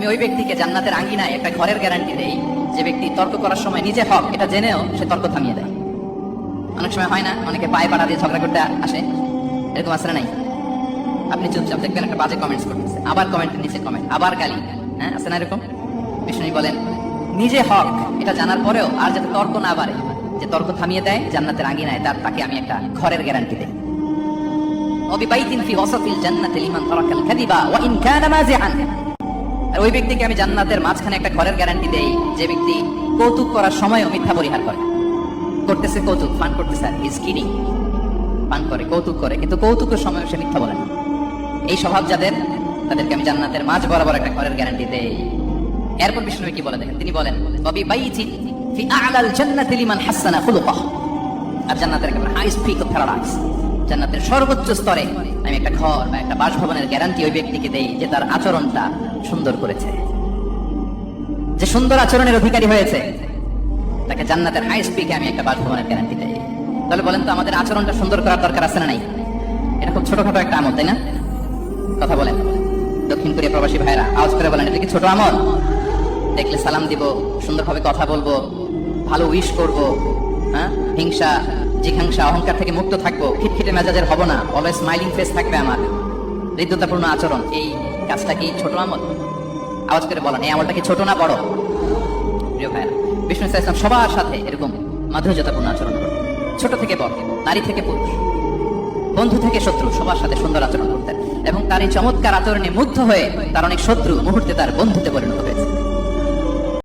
আমি ওই ব্যক্তিকে জান্নাতের আঙ্গিনায় একটা ঘরের গ্যারান্টি দেই যে ব্যক্তি তর্ক করার সময় নিজে হক এটা জেনেও সে তর্ক থামিয়ে দেয়। অনেক সময় হয় না, অনেকে পায়ে পাড়া দিয়ে ঝগড়া করতে আসে, এরকম আসলে নাই? আপনি চুপচাপ দেখবেন একটা বাজে কমেন্টস করতেছে, আবার কমেন্টের নিচে কমেন্ট, আবার গালি, হ্যাঁ আছে না এরকম? বিষ্ণু বলেন নিজে হক এটা জানার পরেও আর যাতে তর্ক না বাড়ে, যে তর্ক থামিয়ে দেয় জান্নাতের আঙ্গিনায় তাকে আমি একটা ঘরের গ্যারান্টি দেই। আর ওই ব্যক্তিকে আমি জান্নাতের মাঝখানে একটা ঘরের গ্যারান্টি দেই যে ব্যক্তি কৌতুক করার সময়ও মিথ্যা পরিহার করে। করতেছে কৌতুক, ফান করতেছে, আর হিজ কিডিং, ফান করে, কৌতুক করে, কিন্তু কৌতুকের সময় সে মিথ্যা বলে না। এই স্বভাব যাদের, তাদেরকে আমি জান্নাতের মাঝ বরাবর একটা ঘরের গ্যারান্টি দেই। এরপর বিষ্ণু কি বলে দেখেন, তিনি বলেন আর জান্নাতের একেবারে হাইস্ট পিক অফ প্যারাডাইস, জান্নাতের সর্বোচ্চ স্তরে আমি একটা ঘর বা একটা বাসভবনের গ্যারান্টি ওই ব্যক্তিকে দেই যে তার আচরণটা সুন্দর করেছে, যে সুন্দর আচরণের অধিকারী হয়েছে, তাকে জান্নাতের হাইস্ট পিকে আমি একটা বাসভবনের গ্যারান্টি দেই। তাহলে বলেন তো আমাদের আচরণটা সুন্দর করার দরকার আছে না নাই? এটা খুব ছোটখাটো একটা আমল, তাই না? কথা বলেন দক্ষিণ কোরিয়া প্রবাসী ভাইরা, আওয়াজ করে বলেন এটা কি ছোট আমল? দেখলে সালাম দিব, সুন্দরভাবে কথা বলবো, ভালো উইশ করব, হ্যাঁ, হিংসা জিঘাংসা অহংকার থেকে মুক্ত থাকবো, খিটখিটে মেজাজের হব না, অলওয়েজ স্মাইলিং ফেস থাকবে আমার, হৃদ্যতাপূর্ণ আচরণ। এই কাজটা কি ছোট আমল? আওয়াজ করে বলেন এই আমলটা কি ছোট না বড়? প্রিয় ভাইরা, বিষ্ণু ইসলাম সবার সাথে এরকম মাধুর্যতাপূর্ণ আচরণ করতেন, ছোট থেকে বড়, নারী থেকে পুরুষ, বন্ধু থেকে শত্রু, সবার সাথে সুন্দর আচরণ করতেন। এবং তার এই চমৎকার আচরণে মুগ্ধ হয়ে তার অনেক শত্রু মুহূর্তে তার বন্ধুতে পরিণত হয়েছে।